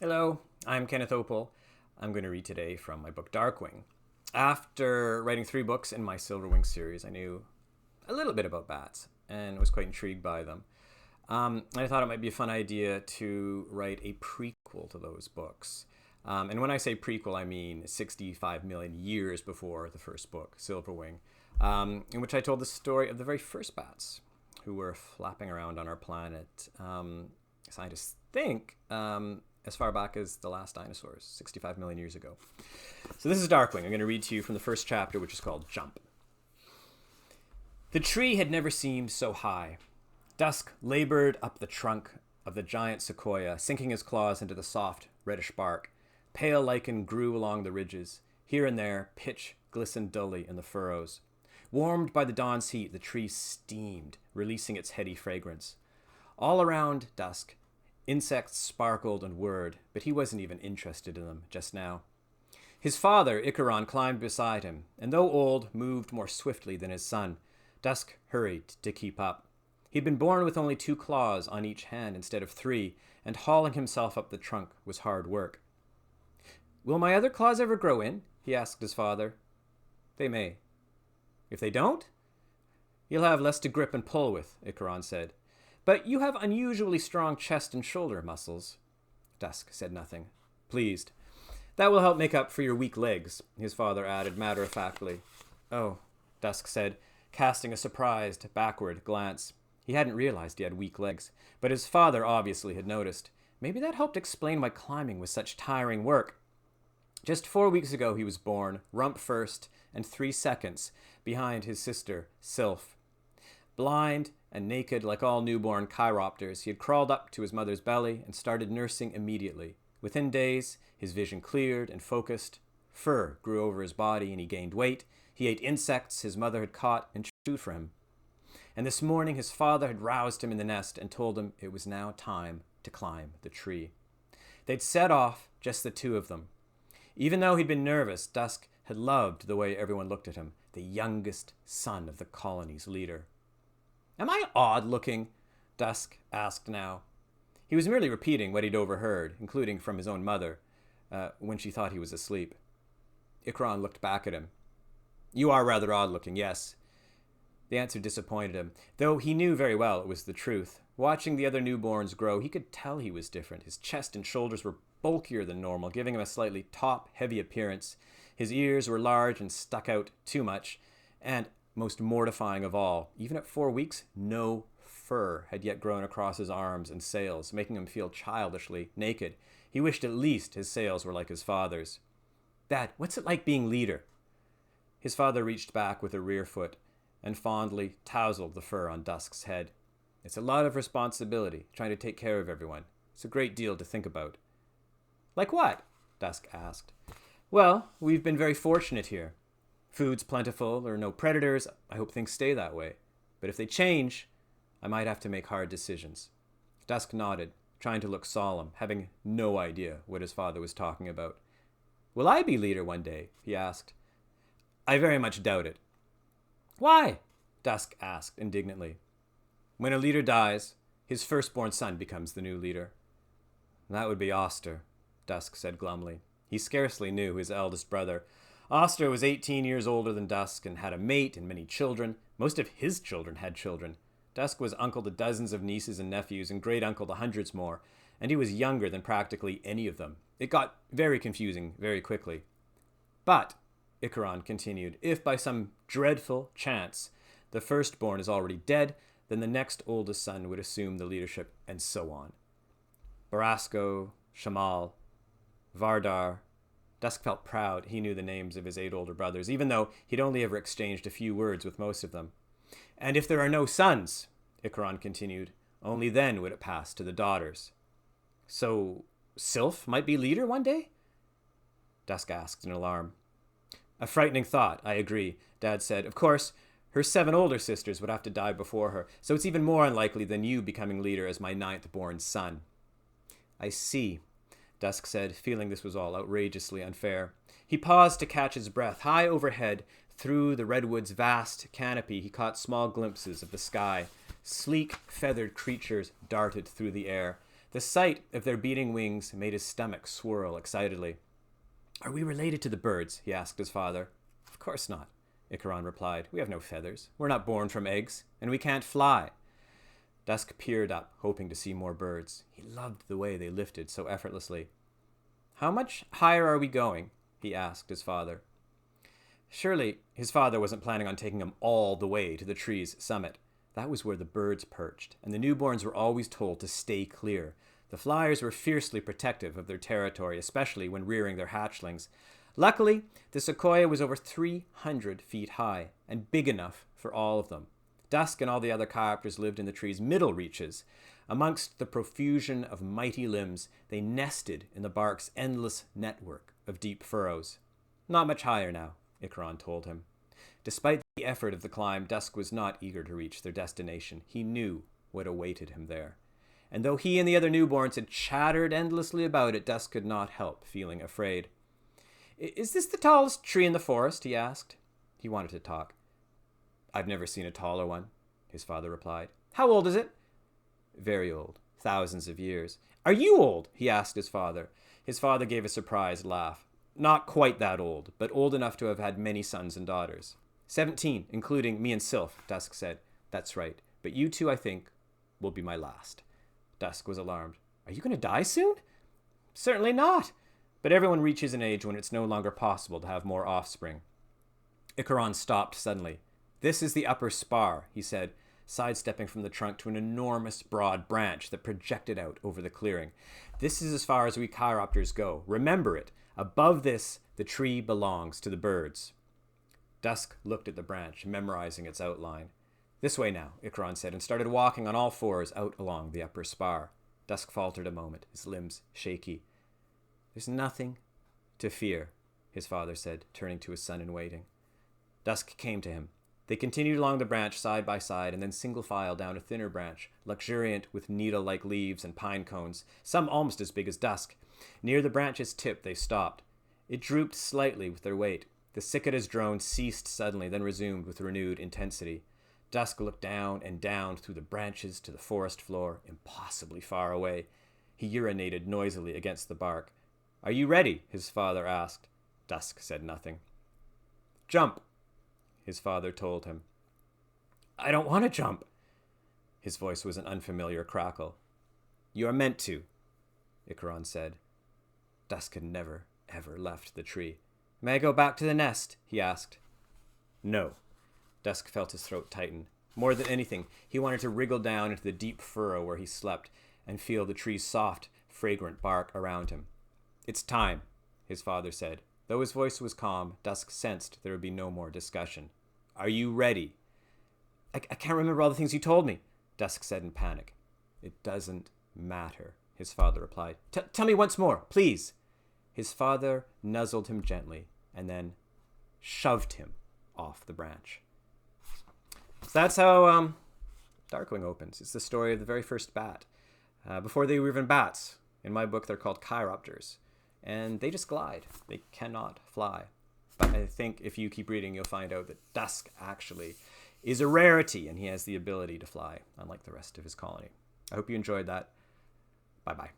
Hello, I'm Kenneth Oppel. I'm going to read today from my book Darkwing. After writing 3 books in my Silverwing series, I knew a little bit about bats and was quite intrigued by them. I thought it might be a fun idea to write a prequel to those books. And when I say prequel, I mean 65 million years before the first book, Silverwing, in which I told the story of the very first bats who were flapping around on our planet. Scientists think as far back as the last dinosaurs, 65 million years ago. So this is Darkwing. I'm going to read to you from the first chapter, which is called Jump. The tree had never seemed so high. Dusk labored up the trunk of the giant sequoia, sinking his claws into the soft, reddish bark. Pale lichen grew along the ridges. Here and there, pitch glistened dully in the furrows. Warmed by the dawn's heat, the tree steamed, releasing its heady fragrance. All around Dusk, insects sparkled and whirred, but he wasn't even interested in them just now. His father, Icaron, climbed beside him, and though old, moved more swiftly than his son. Dusk hurried to keep up. He'd been born with only 2 claws on each hand instead of 3, and hauling himself up the trunk was hard work. "Will my other claws ever grow in?" he asked his father. "They may." "If they don't?" "You'll have less to grip and pull with," Icaron said. "But you have unusually strong chest and shoulder muscles." Dusk said nothing, pleased. "That will help make up for your weak legs," his father added matter-of-factly. "Oh," Dusk said, casting a surprised, backward glance. He hadn't realized he had weak legs, but his father obviously had noticed. Maybe that helped explain why climbing was such tiring work. Just 4 weeks ago he was born, rump first, and 3 seconds behind his sister, Sylph. Blind and naked like all newborn chiropters, he had crawled up to his mother's belly and started nursing immediately. Within days, his vision cleared and focused. Fur grew over his body and he gained weight. He ate insects his mother had caught and chewed for him. And this morning his father had roused him in the nest and told him it was now time to climb the tree. They'd set off, just the 2 of them. Even though he'd been nervous, Dusk had loved the way everyone looked at him, the youngest son of the colony's leader. "Am I odd-looking?" Dusk asked now. He was merely repeating what he'd overheard, including from his own mother, when she thought he was asleep. Icaron looked back at him. "You are rather odd-looking, yes." The answer disappointed him, though he knew very well it was the truth. Watching the other newborns grow, he could tell he was different. His chest and shoulders were bulkier than normal, giving him a slightly top-heavy appearance. His ears were large and stuck out too much, and most mortifying of all, even at 4 weeks, no fur had yet grown across his arms and sails, making him feel childishly naked. He wished at least his sails were like his father's. "Dad, what's it like being leader?" His father reached back with a rear foot and fondly tousled the fur on Dusk's head. "It's a lot of responsibility, trying to take care of everyone. It's a great deal to think about." "Like what?" Dusk asked. "Well, we've been very fortunate here. Food's plentiful, there are no predators. I hope things stay that way. But if they change, I might have to make hard decisions." Dusk nodded, trying to look solemn, having no idea what his father was talking about. "Will I be leader one day?" he asked. "I very much doubt it." "Why?" Dusk asked indignantly. "When a leader dies, his firstborn son becomes the new leader." "That would be Oster," Dusk said glumly. He scarcely knew his eldest brother. Oster was 18 years older than Dusk and had a mate and many children. Most of his children had children. Dusk was uncle to dozens of nieces and nephews and great-uncle to hundreds more, and he was younger than practically any of them. It got very confusing very quickly. "But," Icaron continued, "if by some dreadful chance the firstborn is already dead, then the next oldest son would assume the leadership, and so on. Barasco, Shamal, Vardar." Dusk felt proud he knew the names of his 8 older brothers, even though he'd only ever exchanged a few words with most of them. "And if there are no sons," Icaron continued, "only then would it pass to the daughters." "So Sylph might be leader one day?" Dusk asked in alarm. "A frightening thought, I agree," Dad said. "Of course, her 7 older sisters would have to die before her, so it's even more unlikely than you becoming leader as my 9th-born son." "I see," Dusk said, feeling this was all outrageously unfair. He paused to catch his breath. High overhead, through the redwood's vast canopy, he caught small glimpses of the sky. Sleek, feathered creatures darted through the air. The sight of their beating wings made his stomach swirl excitedly. "Are we related to the birds?" he asked his father. "Of course not," Icaron replied. "We have no feathers. We're not born from eggs, and we can't fly." Dusk peered up, hoping to see more birds. He loved the way they lifted so effortlessly. "How much higher are we going?" he asked his father. Surely his father wasn't planning on taking him all the way to the tree's summit. That was where the birds perched, and the newborns were always told to stay clear. The flyers were fiercely protective of their territory, especially when rearing their hatchlings. Luckily, the sequoia was over 300 feet high, and big enough for all of them. Dusk and all the other chiropters lived in the tree's middle reaches. Amongst the profusion of mighty limbs, they nested in the bark's endless network of deep furrows. "Not much higher now," Icaron told him. Despite the effort of the climb, Dusk was not eager to reach their destination. He knew what awaited him there. And though he and the other newborns had chattered endlessly about it, Dusk could not help feeling afraid. "Is this the tallest tree in the forest?" he asked. He wanted to talk. "I've never seen a taller one," his father replied. "How old is it?" "Very old. Thousands of years." "Are you old?" he asked his father. His father gave a surprised laugh. "Not quite that old, but old enough to have had many sons and daughters." 17, including me and Sylph," Dusk said. "That's right. But you two, I think, will be my last." Dusk was alarmed. "Are you going to die soon?" "Certainly not. But everyone reaches an age when it's no longer possible to have more offspring." Icaron stopped suddenly. "This is the upper spar," he said, sidestepping from the trunk to an enormous broad branch that projected out over the clearing. "This is as far as we chiropters go. Remember it. Above this, the tree belongs to the birds." Dusk looked at the branch, memorizing its outline. "This way now," Icaron said, and started walking on all fours out along the upper spar. Dusk faltered a moment, his limbs shaky. "There's nothing to fear," his father said, turning to his son in waiting. Dusk came to him. They continued along the branch side by side and then single file down a thinner branch, luxuriant with needle-like leaves and pine cones, some almost as big as Dusk. Near the branch's tip they stopped. It drooped slightly with their weight. The cicada's drone ceased suddenly, then resumed with renewed intensity. Dusk looked down and down through the branches to the forest floor, impossibly far away. He urinated noisily against the bark. "Are you ready?" his father asked. Dusk said nothing. "Jump," his father told him. "I don't want to jump." His voice was an unfamiliar crackle. "You are meant to," Icaron said. Dusk had never, ever left the tree. "May I go back to the nest?" he asked. "No." Dusk felt his throat tighten. More than anything, he wanted to wriggle down into the deep furrow where he slept and feel the tree's soft, fragrant bark around him. "It's time," his father said. Though his voice was calm, Dusk sensed there would be no more discussion. "Are you ready?" I can't remember all the things you told me," Dusk said in panic. "It doesn't matter," his father replied. Tell me once more, please." His father nuzzled him gently and then shoved him off the branch. So that's how Darkwing opens. It's the story of the very first bat. Before they were even bats. In my book, they're called chiropters. And they just glide. They cannot fly. But I think if you keep reading, you'll find out that Dusk actually is a rarity, and he has the ability to fly, unlike the rest of his colony. I hope you enjoyed that. Bye-bye.